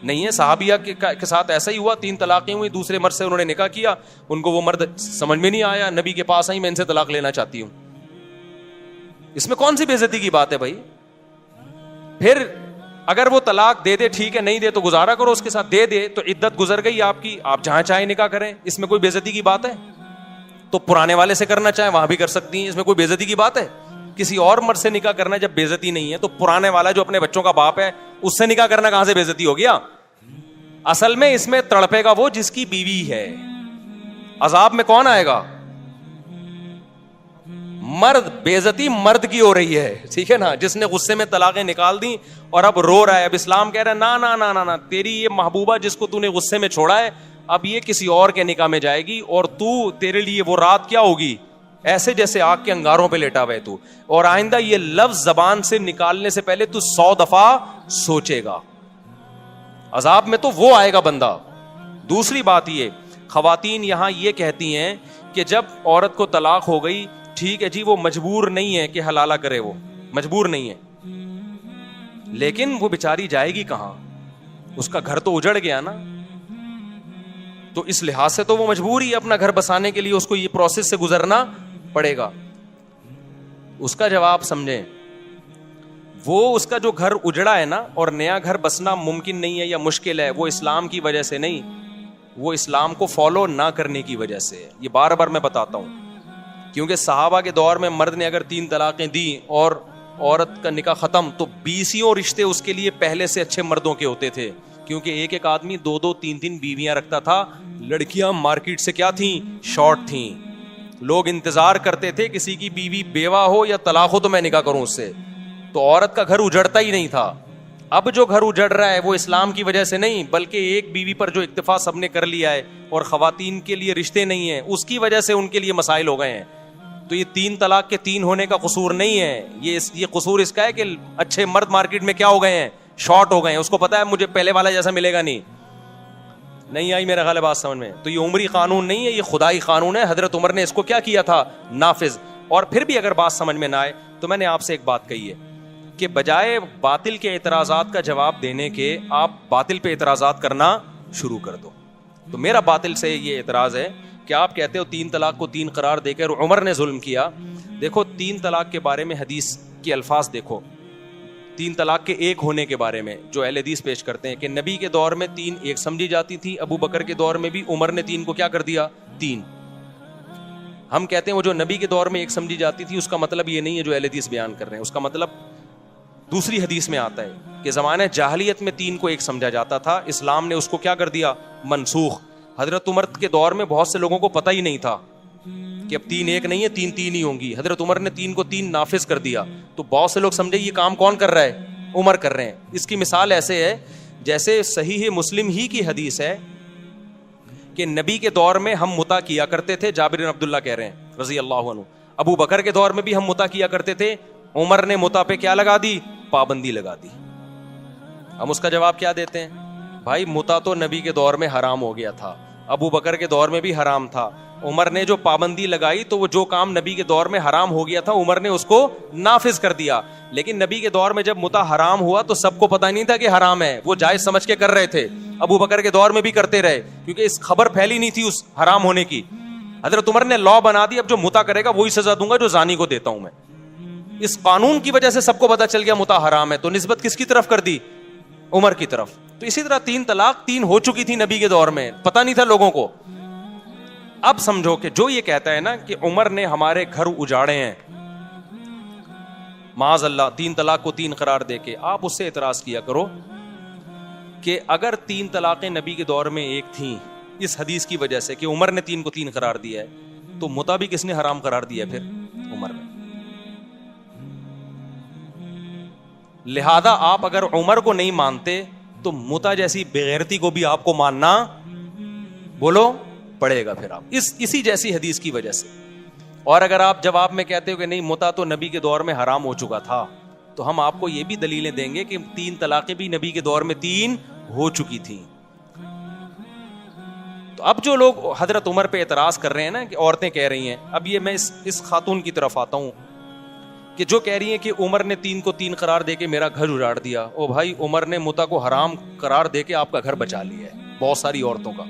نہیں ہے. صحابیہ کے ساتھ ایسا ہی ہوا, 3 طلاقیں ہوئی, دوسرے مرد سے انہوں نے نکاح کیا, ان کو وہ مرد سمجھ میں نہیں آیا, نبی کے پاس آئی, میں ان سے طلاق لینا چاہتی ہوں. اس میں کون سی بے عزتی کی بات ہے بھائی؟ پھر اگر وہ طلاق دے دے ٹھیک ہے, نہیں دے تو گزارا کرو اس کے ساتھ, دے دے تو عدت گزر گئی آپ کی, آپ جہاں چاہیں نکاح کریں, اس میں کوئی بے عزتی کی بات ہے؟ تو پرانے والے سے کرنا چاہیں وہاں بھی کر سکتی ہیں, اس میں کوئی بے عزتی کی بات ہے؟ کسی اور مرد سے نکاح کرنا جب بے عزتی نہیں ہے, تو پرانے والا جو اپنے بچوں کا باپ ہے اس سے نکاح کرنا کہاں سے بے عزتی ہو گیا؟ اصل میں اس میں تڑپے گا وہ جس کی بیوی ہے. عذاب میں کون آئے گا؟ مرد. بے عزتی مرد کی ہو رہی ہے, ٹھیک ہے نا, جس نے غصے میں طلاقیں نکال دی اور اب رو رہا ہے. اب اسلام کہہ رہا ہے نا نا نا نا نا, تیری یہ محبوبہ جس کو تو نے غصے میں چھوڑا ہے, اب یہ کسی اور کے نکاح میں جائے گی, اور تو تیرے لیے وہ رات کیا ہوگی, ایسے جیسے آگ کے انگاروں پہ لیٹا ہوئے تو, اور آئندہ یہ لفظ زبان سے نکالنے سے پہلے تو 100 دفعہ سوچے گا. عذاب میں تو وہ آئے گا بندہ. دوسری بات یہ, خواتین یہاں یہ کہتی ہیں کہ جب عورت کو طلاق ہو گئی, ٹھیک ہے جی, وہ مجبور نہیں ہے کہ حلالہ کرے, وہ مجبور نہیں ہے, لیکن وہ بیچاری جائے گی کہاں؟ اس کا گھر تو اجڑ گیا نا, تو اس لحاظ سے تو وہ مجبور ہی اپنا گھر بسانے کے لیے اس کو یہ پروسیس سے گزرنا پڑے گا. اس کا جواب سمجھیں, وہ اس کا جو گھر اجڑا ہے نا, اور نیا گھر بسنا ممکن نہیں ہے یا مشکل ہے, وہ اسلام کی وجہ سے نہیں, وہ اسلام کو فالو نہ کرنے کی وجہ سے. یہ بار بار میں بتاتا ہوں, کیونکہ صحابہ کے دور میں مرد نے اگر 3 طلاقیں دی اور عورت کا نکاح ختم, تو 20 رشتے اس کے لیے پہلے سے اچھے مردوں کے ہوتے تھے, کیونکہ ایک آدمی 2 3 بیویاں رکھتا تھا. لڑکیاں مارکیٹ سے کیا تھیں, شارٹ تھیں. لوگ انتظار کرتے تھے کسی کی بیوی بیوہ ہو یا طلاق ہو تو میں نکاح کروں اس سے, تو عورت کا گھر اجڑتا ہی نہیں تھا. اب جو گھر اجڑ رہا ہے وہ اسلام کی وجہ سے نہیں, بلکہ ایک بیوی پر جو اکتفا سب نے کر لیا ہے اور خواتین کے لیے رشتے نہیں ہیں, اس کی وجہ سے ان کے لیے مسائل ہو گئے ہیں. تو یہ 3 طلاق کے 3 ہونے کا قصور نہیں ہے, یہ قصور اس کا ہے کہ اچھے مرد مارکیٹ میں کیا ہو گئے ہیں, شارٹ ہو گئے ہیں. اس کو پتا ہے مجھے پہلے والا جیسا ملے گا نہیں آئی میرا خیال ہے بات سمجھ میں. تو یہ عمری قانون نہیں ہے, یہ خدائی قانون ہے. حضرت عمر نے اس کو کیا کیا تھا, نافذ. اور پھر بھی اگر بات سمجھ میں نہ آئے تو میں نے آپ سے ایک بات کہی ہے کہ بجائے باطل کے اعتراضات کا جواب دینے کے آپ باطل پہ اعتراضات کرنا شروع کر دو. تو میرا باطل سے یہ اعتراض ہے کہ آپ کہتے ہو 3 طلاق کو 3 قرار دے کر عمر نے ظلم کیا. دیکھو 3 طلاق کے بارے میں حدیث کے الفاظ دیکھو, 3 طلاق کے 1 ہونے کے بارے میں جو اہل حدیث پیش کرتے ہیں کہ نبی کے دور میں 3 1 سمجھی جاتی تھی, ابو بکر کے دور میں بھی, عمر نے 3 کو کیا کر دیا 3. ہم کہتے ہیں وہ جو نبی کے دور میں 1 سمجھی جاتی تھی اس کا مطلب یہ نہیں ہے جو اہل حدیث بیان کر رہے ہیں, اس کا مطلب دوسری حدیث میں آتا ہے کہ زمانہ جاہلیت میں 3 کو 1 سمجھا جاتا تھا, اسلام نے اس کو کیا کر دیا منسوخ. حضرت عمر کے دور میں بہت سے لوگوں کو پتہ ہی نہیں تھا کہ اب 3 1 نہیں ہے 3 3 ہی ہوں گی. حضرت عمر نے 3 کو 3 نافذ کر دیا. تو بہت سے لوگ سمجھے یہ کام کون کر رہا ہے, عمر کر رہے ہیں. اس کی مثال ایسے ہے جیسے صحیح مسلم ہی کی حدیث ہے کہ نبی کے دور میں ہم متا کیا کرتے تھے, جابر بن عبداللہ کہہ رہے ہیں رضی اللہ عنہ. ابو بکر کے دور میں بھی ہم متا کیا کرتے تھے, عمر نے متا پہ کیا لگا دی, پابندی لگا دی. ہم اس کا جواب کیا دیتے ہیں, بھائی متا تو نبی کے دور میں حرام ہو گیا تھا, ابو بکر کے دور میں بھی حرام تھا, عمر نے جو پابندی لگائی تو وہ جو کام نبی کے دور میں حرام ہو گیا تھا عمر نے اس کو نافذ کر دیا. لیکن نبی کے دور میں جب متا حرام ہوا تو سب کو پتہ نہیں تھا کہ حرام ہے, وہ جائز سمجھ کے کر رہے تھے. ابو بکر کے دور میں بھی کرتے رہے کیونکہ اس خبر پھیلی نہیں تھی اس حرام ہونے کی. حضرت عمر نے لا بنا دی, اب جو متا کرے گا وہی سزا دوں گا جو زانی کو دیتا ہوں میں. اس قانون کی وجہ سے سب کو پتہ چل گیا متا حرام ہے, تو نسبت کس کی طرف کر دی, عمر کی طرف. تو اسی طرح 3 طلاق 3 ہو چکی تھی نبی کے دور میں, پتہ نہیں تھا لوگوں کو. اب سمجھو کہ جو یہ کہتا ہے نا کہ عمر نے ہمارے گھر اجاڑے ہیں معاذ اللہ 3 طلاق کو 3 قرار دے کے, آپ اس سے اعتراض کیا کرو کہ اگر 3 طلاقیں نبی کے دور میں 1 تھیں اس حدیث کی وجہ سے کہ عمر نے 3 کو 3 قرار دیا ہے, تو متا بھی کس نے حرام قرار دیا ہے, پھر عمر نے. لہذا آپ اگر عمر کو نہیں مانتے تو متا جیسی بغیرتی کو بھی آپ کو ماننا بولو پڑے گا پھر آپ اسی جیسی حدیث کی وجہ سے. اور اگر آپ جواب میں کہتے ہو کہ نہیں متا تو نبی کے دور میں حرام ہو چکا تھا, تو ہم آپ کو یہ بھی دلیلیں دیں گے کہ 3 طلاقیں بھی نبی کے دور میں 3 ہو چکی تھیں. تو اب جو لوگ حضرت عمر پہ اعتراض کر رہے ہیں نا کہ عورتیں کہہ رہی ہیں, اب یہ میں اس خاتون کی طرف آتا ہوں کہ جو کہہ رہی ہیں کہ عمر نے 3 کو 3 قرار دے کے میرا گھر اجاڑ دیا. او بھائی عمر نے متا کو حرام قرار دے کے آپ کا گھر بچا لیا ہے بہت ساری عورتوں کا,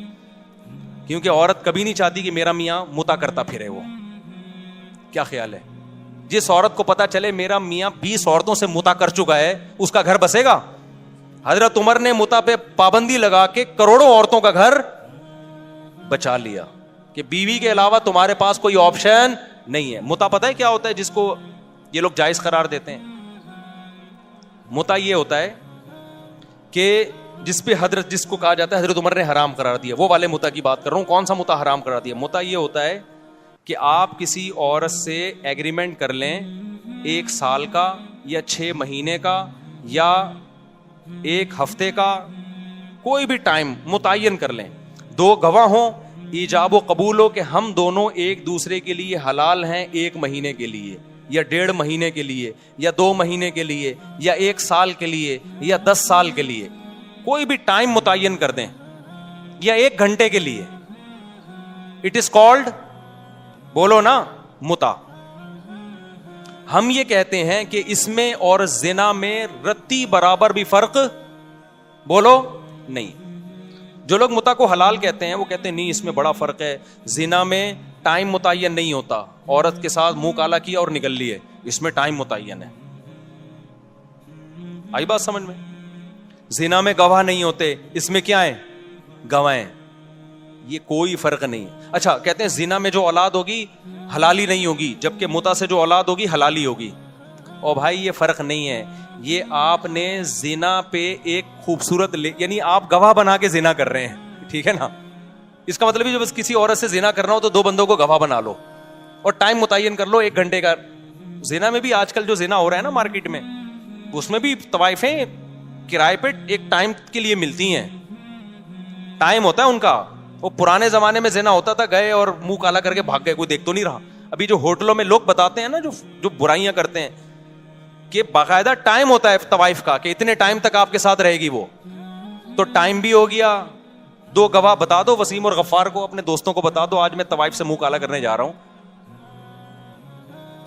کیونکہ عورت کبھی نہیں چاہتی کہ میرا میاں متا کرتا پھرے. وہ کیا خیال ہے, جس عورت کو پتا چلے میرا میاں 20 عورتوں سے متا کر چکا ہے اس کا گھر بسے گا؟ حضرت عمر نے متا پہ پابندی لگا کے کروڑوں عورتوں کا گھر بچا لیا کہ بیوی کے علاوہ تمہارے پاس کوئی آپشن نہیں ہے. متا پتہ ہے کیا ہوتا ہے جس کو یہ لوگ جائز قرار دیتے ہیں؟ متا یہ ہوتا ہے کہ جس پہ جس کو کہا جاتا ہے حضرت عمر نے حرام قرار دیا, وہ والے متا کی بات کر رہا ہوں. کون سا متا حرام قرار دیا؟ متا یہ ہوتا ہے کہ آپ کسی عورت سے ایگریمنٹ کر لیں 1 سال کا یا 6 مہینے کا یا 1 ہفتے کا, کوئی بھی ٹائم متعین کر لیں, 2 گواہ ہوں, ایجاب و قبول ہو کہ ہم دونوں ایک دوسرے کے لیے حلال ہیں 1 مہینے کے لیے یا 1.5 مہینے کے لیے یا 2 مہینے کے لیے یا 1 سال کے لیے یا 10 سال کے لیے, کوئی بھی ٹائم متعین کر دیں یا 1 گھنٹے کے لیے. اٹ از کالڈ, بولو نا, متا. ہم یہ کہتے ہیں کہ اس میں اور زنا میں رتی برابر بھی فرق بولو نہیں. جو لوگ متا کو حلال کہتے ہیں وہ کہتے ہیں نہیں اس میں بڑا فرق ہے, زنا میں ٹائم متعین نہیں ہوتا, عورت کے ساتھ منہ کالا کیا اور نکل لیے, اس میں ٹائم متعین ہے. آئی بات سمجھ میں؟ زنا میں گواہ نہیں ہوتے, اس میں کیا ہے گواہ ہیں, یہ کوئی فرق نہیں. اچھا کہتے ہیں زنا میں جو اولاد ہوگی حلالی نہیں ہوگی, جبکہ متا سے جو اولاد ہوگی حلالی ہوگی. اور بھائی یہ فرق نہیں ہے, یہ آپ نے زنا پہ ایک خوبصورت یعنی آپ گواہ بنا کے زنا کر رہے ہیں, ٹھیک ہے نا. اس کا مطلب ہے جب کسی عورت سے زنا کرنا ہو تو 2 بندوں کو گواہ بنا لو اور ٹائم متعین کر لو 1 گھنٹے کا. زنا میں بھی آج کل جو زنا ہو رہا ہے نا مارکیٹ میں, اس میں بھی طوائفیں کرائے پہ ایک ٹائم کے لیے ملتی ہیں, ٹائم ہوتا ہے ان کا. وہ پرانے زمانے میں زنا ہوتا تھا, گئے اور منہ کالا کر کے بھاگ گئے, کوئی دیکھ تو نہیں رہا. ابھی جو ہوٹلوں میں لوگ بتاتے ہیں نا, جو برائیاں کرتے ہیں, کہ باقاعدہ ٹائم ہوتا ہے طوائف کا, کہ اتنے ٹائم تک آپ کے ساتھ رہے گی وہ. تو ٹائم بھی ہو گیا, 2 گواہ بتا دو, وسیم اور غفار کو, اپنے دوستوں کو بتا دو, آج میں طوائف سے منہ کالا کرنے جا رہا ہوں.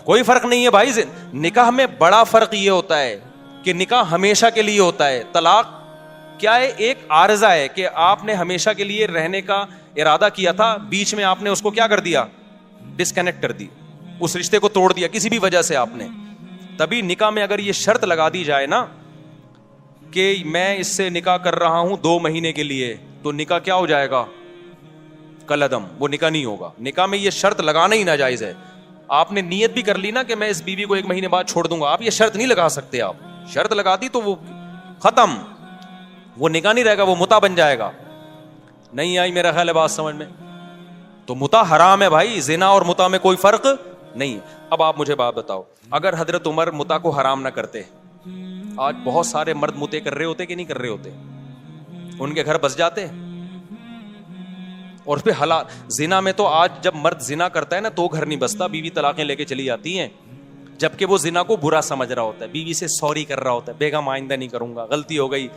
کوئی فرق نہیں ہے بھائی. نکاح میں بڑا فرق یہ ہوتا ہے کہ نکاح ہمیشہ کے لیے ہوتا ہے. طلاق کیا ہے؟ ایک عارضہ ہے کہ آپ نے ہمیشہ کے لیے رہنے کا ارادہ کیا تھا, بیچ میں آپ نے اس کو کیا کر دیا, ڈسکنیکٹ کر دی, اس رشتے کو توڑ دیا کسی بھی وجہ سے آپ نے. تبھی نکاح میں اگر یہ شرط لگا دی جائے نا کہ میں اس سے نکاح کر رہا ہوں 2 مہینے کے لیے, تو نکاح کیا ہو جائے گا, کالعدم, وہ نکاح نہیں ہوگا. نکاح میں یہ شرط لگانا ہی ناجائز ہے. آپ نے نیت بھی کر لی نا کہ میں اس بیوی کو 1 مہینے بعد چھوڑ دوں گا, آپ یہ شرط نہیں لگا سکتے. آپ شرط لگا دی تو وہ ختم, وہ نکاح نہیں رہے گا, وہ متع بن جائے گا. نہیں آئی میرا خیال ہے بات سمجھ میں؟ تو متع حرام ہے بھائی, زنا اور متع میں کوئی فرق نہیں. اب آپ مجھے بات بتاؤ, اگر حضرت عمر متع کو حرام نہ کرتے, آج بہت سارے مرد متع کر رہے ہوتے کہ نہیں کر رہے ہوتے, ان کے گھر بس جاتے. اور پھر حلال زنا میں تو آج جب مرد زنا کرتا ہے نا تو گھر نہیں بستا, بیوی طلاقیں لے کے چلی جاتی ہیں, جبکہ وہ زنا کو برا سمجھ رہا ہوتا ہے, بیوی سے سوری کر رہا ہوتا ہے, بیگم آئندہ نہیں کروں گا, غلطی ہو گئی.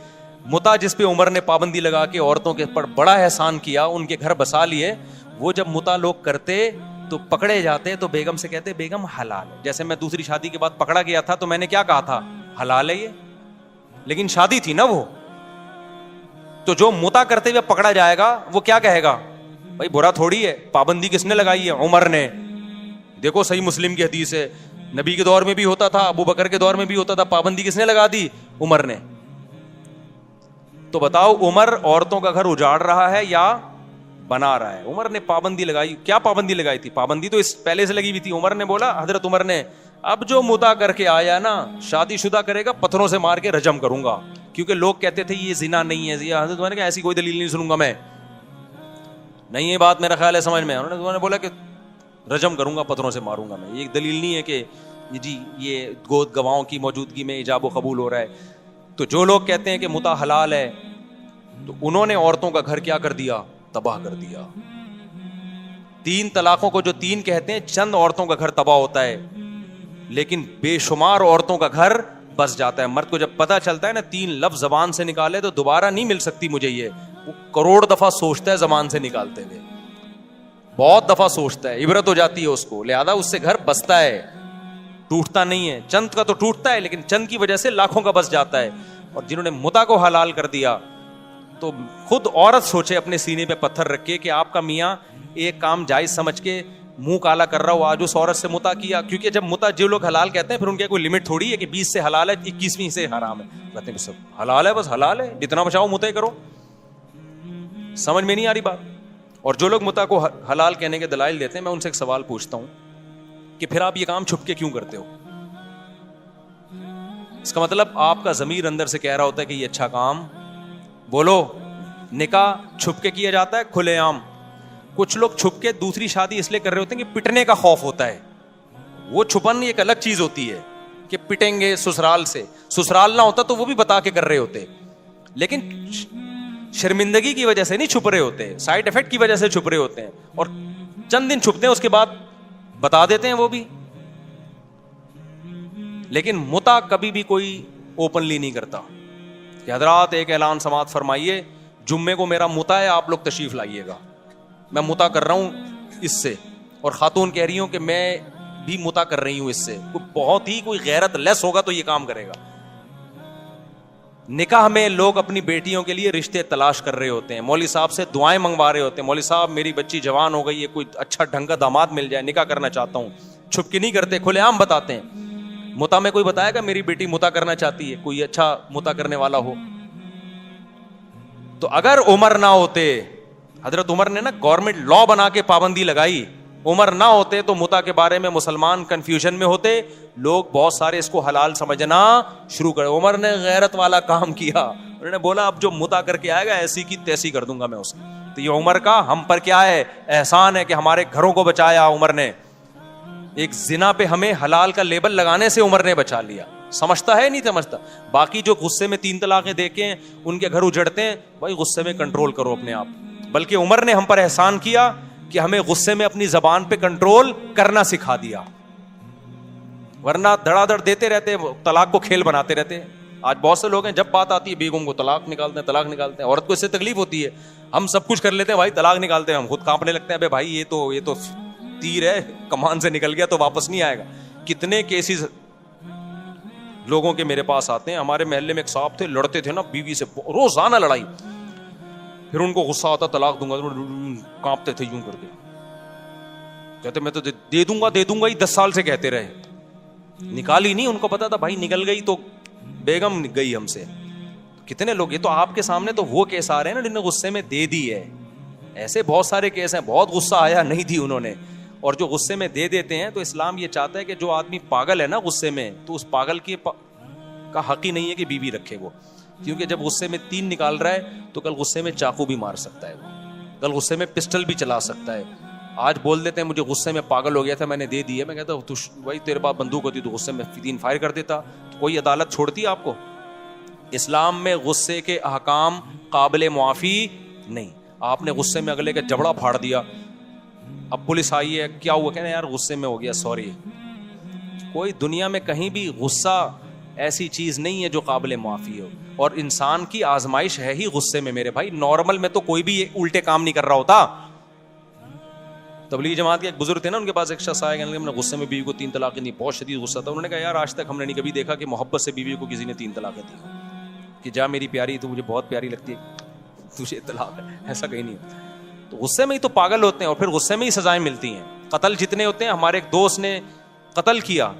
متع جس پہ عمر نے پابندی لگا کے عورتوں کے پر بڑا احسان کیا, ان کے گھر بسا لیے, وہ جب متع لوگ کرتے تو پکڑے جاتے تو بیگم سے کہتے بیگم حلال ہے. جیسے میں دوسری شادی کے بعد پکڑا گیا تھا تو میں نے کیا کہا تھا, حلال ہے یہ, لیکن شادی تھی نا وہ. تو جو متع کرتے ہوئے پکڑا جائے گا وہ کیا کہے گا, بھائی برا تھوڑی ہے, پابندی کس نے لگائی ہے, عمر نے. دیکھو صحیح مسلم کی حدیث ہے, نبی کے دور میں بھی ہوتا تھا, ابو بکر کے دور میں بھی ہوتا تھا, پابندی کس نے لگا دی, عمر نے. تو بتاؤ عمر عورتوں کا گھر اجاڑ رہا ہے یا بنا رہا ہے؟ عمر نے پابندی لگائی. کیا پابندی لگائی تھی؟ پابندی تو اس پہلے سے لگی ہوئی تھی. عمر نے بولا, حضرت عمر نے, اب جو متع کر کے آیا نا شادی شدہ کرے گا, پتھروں سے مار کے رجم کروں گا, کیونکہ لوگ کہتے تھے یہ زنا نہیں ہے. حضرت عمر نے کہا ایسی کوئی دلیل نہیں سنوں گا میں, نہیں یہ بات میرا خیال ہے سمجھ میں. انہوں نے بولا کہ رجم کروں گا, پتھروں سے ماروں گا میں. یہ ایک دلیل نہیں ہے کہ جی یہ گود گواہوں کی موجودگی میں ایجاب و قبول ہو رہا ہے. تو جو لوگ کہتے ہیں کہ متع حلال ہے, تو انہوں نے عورتوں کا گھر کیا کر دیا, تباہ کر دیا. 3 طلاقوں کو جو 3 کہتے ہیں, چند عورتوں کا گھر تباہ ہوتا ہے, لیکن بے شمار عورتوں کا گھر بس جاتا ہے. مرد کو جب پتا چلتا ہے نا 3 لفظ زبان سے نکالے تو دوبارہ نہیں مل سکتی مجھے, یہ وہ کروڑ دفعہ سوچتا ہے زبان سے نکالتے ہوئے, بہت دفعہ سوچتا ہے, عبرت ہو جاتی ہے اس کو, لہذا اس سے گھر بستا ہے, ٹوٹتا نہیں ہے. چند کا تو ٹوٹتا ہے, لیکن چند کی وجہ سے لاکھوں کا بس جاتا ہے. اور جنہوں نے متع کو حلال کر دیا, تو خود عورت سوچے اپنے سینے پہ پتھر رکھ کے کہ آپ کا میاں ایک کام جائز سمجھ کے منہ کالا کر رہا ہو, آج اس عورت سے متع کیا. کیونکہ جب متع جو لوگ حلال کہتے ہیں پھر ان کی کوئی لمٹ تھوڑی ہے کہ 20 سے حلال ہے 21ویں سے حرام ہے. کہتے ہیں سب حلال ہے, بس حلال ہے, جتنا بچاؤ متع کرو. سمجھ میں نہیں آ رہی بات. اور جو لوگ متع کو حلال کہنے کے دلائل دیتے ہیں, میں ان سے ایک سوال پوچھتا ہوں کہ پھر آپ یہ کام چھپ کے کیوں کرتے ہو؟ اس کا مطلب آپ کا ضمیر اندر سے کہہ رہا ہوتا ہے کہ یہ اچھا کام, بولو. نکاح چھپ کے کیا جاتا ہے, کھلے عام. کچھ لوگ چھپ کے دوسری شادی اس لیے کر رہے ہوتے ہیں کہ پٹنے کا خوف ہوتا ہے. وہ چھپن ایک الگ چیز ہوتی ہے کہ پٹیں گے سسرال سے, سسرال نہ ہوتا تو وہ بھی بتا کے کر رہے ہوتے, لیکن شرمندگی کی وجہ سے نہیں چھپ رہے ہوتے, سائڈ افیکٹ کی وجہ سے چھپ رہے ہوتے ہیں. اور چند دن چھپتے ہیں, اس کے بعد بتا دیتے ہیں وہ بھی. لیکن متع کبھی بھی کوئی اوپنلی نہیں کرتا کہ حضرات ایک اعلان سماعت فرمائیے, جمعے کو میرا متع ہے, آپ لوگ تشریف لائیے گا, میں متع کر رہا ہوں اس سے. اور خاتون کہہ رہی ہوں کہ میں بھی متع کر رہی ہوں اس سے. بہت ہی کوئی غیرت لیس ہوگا تو یہ کام کرے گا. نکاح میں لوگ اپنی بیٹیوں کے لیے رشتے تلاش کر رہے ہوتے ہیں, مولوی صاحب سے دعائیں منگوا رہے ہوتے ہیں, مولوی صاحب میری بچی جوان ہو گئی ہے, کوئی اچھا ڈھنگ کا داماد مل جائے, نکاح کرنا چاہتا ہوں. چھپ کے نہیں کرتے, کھلے عام بتاتے ہیں. متع میں کوئی بتائے گا میری بیٹی متع کرنا چاہتی ہے, کوئی اچھا متع کرنے والا ہو. تو اگر عمر نہ ہوتے, حضرت عمر نے نا گورنمنٹ لا بنا کے پابندی لگائی, عمر نہ ہوتے تو متع کے بارے میں مسلمان کنفیوژن میں ہوتے, لوگ بہت سارے اس کو حلال سمجھنا شروع کر. عمر نے غیرت والا کام کیا, انہوں نے بولا اب جو متع کر کے آئے گا ایسی کی تیسی کر دوں گا میں اس کو. تو یہ عمر کا ہم پر کیا ہے, احسان ہے کہ ہمارے گھروں کو بچایا عمر نے. ایک زنا پہ ہمیں حلال کا لیبل لگانے سے عمر نے بچا لیا. سمجھتا ہے نہیں سمجھتا. باقی جو غصے میں 3 طلاقیں دے کے ان کے گھر اجڑتے ہیں, بھائی غصے میں کنٹرول کرو اپنے آپ. بلکہ عمر نے ہم پر احسان کیا کہ ہمیں غصے میں اپنی زبان پہ کنٹرول کرنا سکھا دیا, ورنہ دھڑا دھڑ دیتے رہتے, طلاق کو کھیل بناتے رہتے. آج بہت سے لوگ ہیں جب بات آتی ہے بیگم کو طلاق نکالتے ہیں. عورت کو اس سے تکلیف ہوتی ہے, ہم سب کچھ کر لیتے ہیں بھائی, طلاق نکالتے ہیں, ہم خود کانپنے لگتے ہیں, بے بھائی یہ تو تیر ہے, کمان سے نکل گیا تو واپس نہیں آئے گا. کتنے کیسز لوگوں کے میرے پاس آتے ہیں. ہمارے محلے میں ایک صاحب تھے, لڑتے تھے نا بیوی سے, روزانہ لڑائی. پھر ان کو غصہ آتا, طلاق دوں گا, کانپتے تھے یوں کر کے, کہتے میں تو دے دوں گا ہی, 10 سال سے کہتے رہے, نکالی نہیں. ان کو پتا تھا بھائی نکل گئی تو بیگم گئی ہم سے. کتنے لوگ, یہ تو آپ کے سامنے تو وہ کیس آ رہے ہیں نا جن نے غصے میں دے دی ہے. ایسے بہت سارے کیس ہیں, بہت غصہ آیا, نہیں دی انہوں نے, اور جو غصے میں دے دیتے ہیں. تو اسلام یہ چاہتا ہے کہ جو آدمی پاگل ہے نا غصے میں, تو اس پاگل کا حق ہی نہیں ہے کہ بیوی رکھے وہ, کیونکہ جب غصے میں 3 نکال رہا ہے تو کل غصے میں چاقو بھی مار سکتا ہے, وہ کل غصے میں پسٹل بھی چلا سکتا ہے. آج بول دیتے ہیں مجھے غصے میں پاگل ہو گیا تھا, میں نے دے دی ہے. میں کہتا ہوں بھائی تیرے پاس بندوق ہوتی تو غصے میں 3 فائر کر دیتا, تو کوئی عدالت چھوڑتی آپ کو؟ اسلام میں غصے کے احکام قابل معافی نہیں. آپ نے غصے میں اگلے کا جبڑا پھاڑ دیا, اب پولیس آئی ہے, کیا ہوا, کہنا یار غصے میں ہو گیا, سوری. کوئی دنیا میں کہیں بھی غصہ ایسی چیز نہیں ہے جو قابل معافی ہو, اور انسان کی آزمائش ہے ہی غصے میں میرے بھائی. نارمل میں تو کوئی بھی الٹے کام نہیں کر رہا ہوتا. تبلیغ جماعت کے ایک بزرگ تھے نا, ان کے پاس ایک شخص آیا, کہنے لگا میں نے غصے میں بیوی کو 3 طلاقیں دی, بہت شدید غصہ تھا. انہوں نے کہا یار آج تک ہم نے نہیں کبھی دیکھا کہ محبت سے بیوی کو کسی نے 3 طلاقیں دی, کہ جا میری پیاری تو مجھے بہت پیاری لگتی ہے, تجھے طلاق ہے, ایسا کہیں نہیں. تو غصے میں ہی تو پاگل ہوتے ہیں, اور پھر غصے میں ہی سزائیں ملتی ہیں. قتل جتنے ہوتے ہیں, ہمارے ایک دوست نے قتل کیا,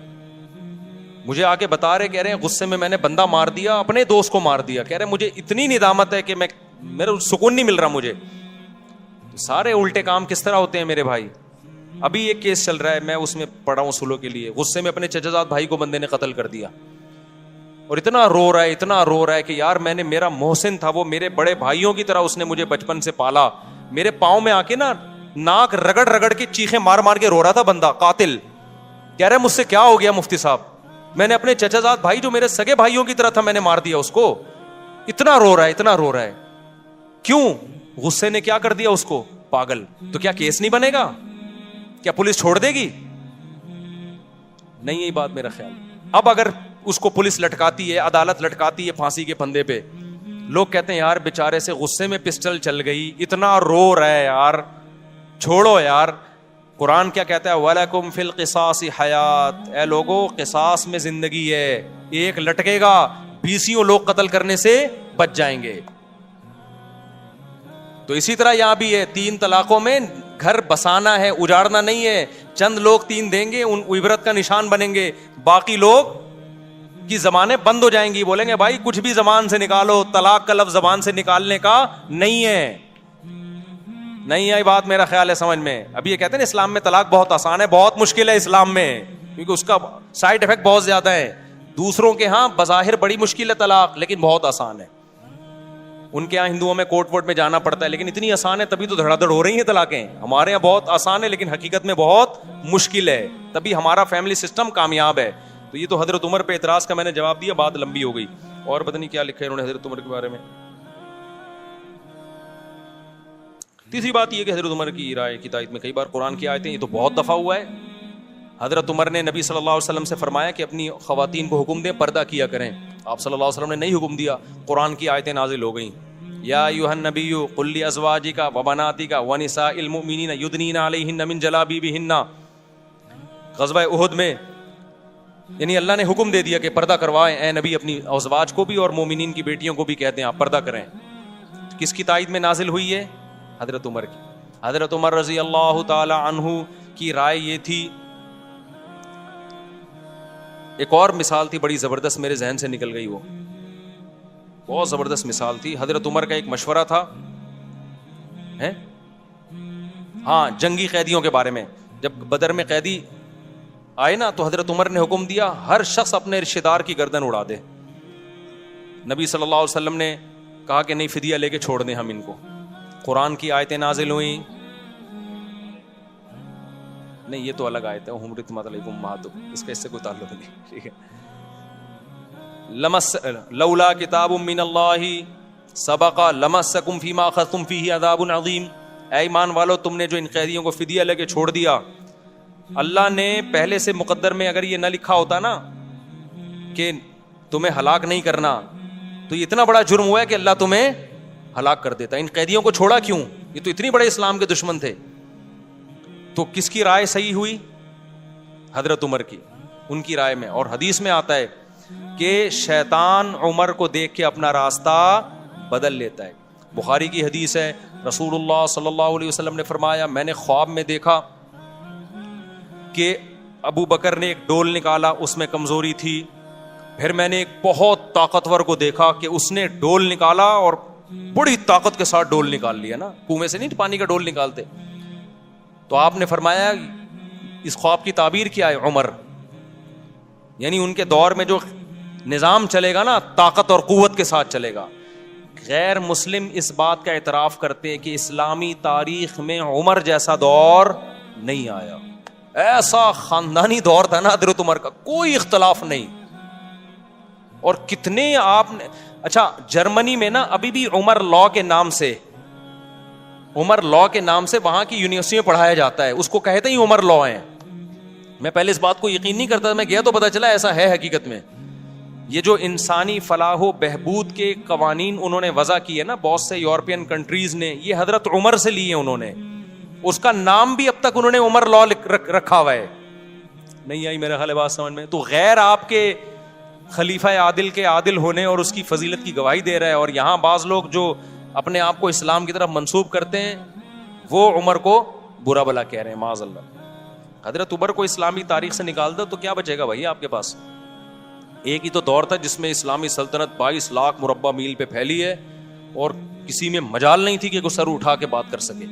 مجھے آ کے بتا رہے, کہہ رہے ہیں غصے میں میں نے بندہ مار دیا, اپنے دوست کو مار دیا. کہہ رہے مجھے اتنی ندامت ہے کہ میرا سکون نہیں مل رہا مجھے. سارے الٹے کام کس طرح ہوتے ہیں میرے بھائی. ابھی ایک کیس چل رہا ہے, میں اس میں پڑھا ہوں سلو کے لیے. غصے میں اپنے چچا زاد بھائی کو بندے نے قتل کر دیا, اور اتنا رو رہا ہے کہ یار میں نے, میرا محسن تھا وہ, میرے بڑے بھائیوں کی طرح اس نے مجھے بچپن سے پالا. میرے پاؤں میں آ کے نا ناک رگڑ کے چیخیں مار کے رو رہا تھا بندہ قاتل. کہہ رہا ہے مجھ سے کیا ہو گیا مفتی صاحب, میں نے اپنے چچا زاد بھائی جو میرے سگے بھائیوں کی طرح تھا میں نے مار دیا اس کو. اتنا رو رہا ہے. کیوں؟ غصے نے کیا کر دیا اس کو, پاگل. تو کیا کیس نہیں بنے گا, کیا پولیس چھوڑ دے گی؟ نہیں, یہی بات میرا خیال. اب اگر اس کو پولیس لٹکاتی ہے, عدالت لٹکاتی ہے پھانسی کے پھندے پہ, لوگ کہتے ہیں یار بیچارے سے غصے میں پسٹل چل گئی, اتنا رو رہا ہے یار, چھوڑو یار. قرآن کیا کہتا ہے, وَلَكُمْ فِي الْقِصَاصِ حَيَاتٌ, اے لوگوں قصاص میں زندگی ہے. ایک لٹکے گا 20 لوگ قتل کرنے سے بچ جائیں گے. تو اسی طرح یہاں بھی ہے, 3 طلاقوں میں گھر بسانا ہے, اجاڑنا نہیں ہے. چند لوگ 3 دیں گے, ان عبرت کا نشان بنیں گے, باقی لوگ کی زبانیں بند ہو جائیں گی, بولیں گے بھائی کچھ بھی زبان سے نکالو, طلاق کا لفظ زبان سے نکالنے کا نہیں ہے. نہیں آئی بات میرا خیال ہے سمجھ میں. ابھی یہ کہتے ہیں اسلام میں طلاق بہت آسان ہے, بہت مشکل ہے اسلام میں, کیونکہ اس کا سائڈ افیکٹ بہت زیادہ ہے. دوسروں کے ہاں بظاہر بڑی مشکل ہے طلاق, لیکن بہت آسان ہے. ان کے یہاں ہندوؤں میں کورٹ وورٹ میں جانا پڑتا ہے, لیکن اتنی آسان ہے تبھی تو دھڑا دھڑ ہو رہی ہیں طلاقیں. ہمارے یہاں بہت آسان ہے لیکن حقیقت میں بہت مشکل ہے, تبھی ہمارا فیملی سسٹم کامیاب ہے. تو یہ تو حضرت عمر پہ اعتراض کا میں نے جواب دیا, بات لمبی ہو گئی. اور پتہ نہیں کیا لکھا ہے انہوں نے حضرت عمر کے بارے میں. تیسری بات یہ کہ حضرت عمر کی رائے کی تائید میں کئی بار قرآن کی آیتیں, یہ تو بہت دفعہ ہوا ہے. حضرت عمر نے نبی صلی اللہ علیہ وسلم سے فرمایا کہ اپنی خواتین کو حکم دیں پردہ کیا کریں. آپ صلی اللہ علیہ وسلم نے نہیں حکم دیا, قرآن کی آیتیں نازل ہو گئیں. یا ایھا النبی قل لازواجک وبناتک ونساء المؤمنین یدنین علیہن من جلابیبہن. غزوہ احد میں یعنی اللہ نے حکم دے دیا کہ پردہ کروائیں. اے نبی اپنی ازواج کو بھی اور مومنین کی بیٹیوں کو بھی کہتے ہیں آپ پردہ کریں. کس کی تائید میں نازل ہوئی ہے؟ حضرت عمر کی. حضرت عمر رضی اللہ تعالی عنہ کی رائے یہ تھی. ایک اور مثال تھی بڑی زبردست, میرے ذہن سے نکل گئی, وہ بہت زبردست مثال تھی. حضرت عمر کا ایک مشورہ تھا, ہاں جنگی قیدیوں کے بارے میں. جب بدر میں قیدی آئے نا تو حضرت عمر نے حکم دیا ہر شخص اپنے رشتہ دار کی گردن اڑا دے. نبی صلی اللہ علیہ وسلم نے کہا کہ نہیں, فدیہ لے کے چھوڑ دیں ہم ان کو. قرآن کی آیتیں نازل ہوئیں. نہیں یہ تو الگ آیت ہے, حرمت علیکم امہاتکم, اس کا اس سے کوئی تعلق نہیں. ٹھیک ہے, لولا کتاب من اللہ سبق لمسکم فیما اخذتم فیہ عذاب عظیم. اے ایمان والو تم نے جو ان قیدیوں کو فدیہ لے کے چھوڑ دیا, اللہ نے پہلے سے مقدر میں اگر یہ نہ لکھا ہوتا نا کہ تمہیں ہلاک نہیں کرنا, تو یہ اتنا بڑا جرم ہوا ہے کہ اللہ تمہیں ہلاک کر دیتا. ان قیدیوں کو چھوڑا کیوں؟ یہ تو اتنی بڑے اسلام کے دشمن تھے. تو کس کی رائے صحیح ہوئی؟ حضرت عمر کی, ان کی رائے میں. اور حدیث میں آتا ہے کہ شیطان عمر کو دیکھ کے اپنا راستہ بدل لیتا ہے. بخاری کی حدیث ہے, رسول اللہ صلی اللہ علیہ وسلم نے فرمایا میں نے خواب میں دیکھا کہ ابو بکر نے ایک ڈول نکالا, اس میں کمزوری تھی. پھر میں نے ایک بہت طاقتور کو دیکھا کہ اس نے ڈول نکالا اور بڑی طاقت کے ساتھ ڈول نکال لیا نا, کنویں سے نہیں پانی کا ڈول نکالتے. تو آپ نے فرمایا اس خواب کی تعبیر کیا ہے؟ عمر, یعنی ان کے دور میں جو نظام چلے گا نا طاقت اور قوت کے ساتھ چلے گا. غیر مسلم اس بات کا اعتراف کرتے ہیں کہ اسلامی تاریخ میں عمر جیسا دور نہیں آیا. ایسا خاندانی دور تھا نا حضرت عمر کا, کوئی اختلاف نہیں. اور کتنے آپ نے, اچھا جرمنی میں نا ابھی بھی عمر لا کے نام سے وہاں کی یونیورسٹی میں پڑھایا جاتا ہے. اس کو کہتے ہی عمر لا ہیں. میں پہلے اس بات کو یقین نہیں کرتا تھا, میں گیا تو پتا چلا ایسا ہے حقیقت میں. یہ جو انسانی فلاح و بہبود کے قوانین انہوں نے وضع کیے نا بہت سے یورپین کنٹریز نے, یہ حضرت عمر سے لیے انہوں نے. اس کا نام بھی اب تک انہوں نے عمر لا رکھا ہوا ہے. نہیں آئی میرا خیال ہے بات سمجھ میں؟ تو غیر آپ کے خلیفہ عادل کے عادل ہونے اور اس کی فضیلت کی گواہی دے رہا ہے, اور یہاں بعض لوگ جو اپنے آپ کو اسلام کی طرف منسوب کرتے ہیں وہ عمر کو برا بلا کہہ رہے ہیں, معاذ اللہ. حضرت عمر کو اسلامی تاریخ سے نکال دو تو کیا بچے گا بھائی آپ کے پاس؟ ایک ہی تو دور تھا جس میں اسلامی سلطنت 22 لاکھ مربع میل پہ پھیلی ہے اور کسی میں مجال نہیں تھی کہ کوئی سر اٹھا کے بات کر سکے.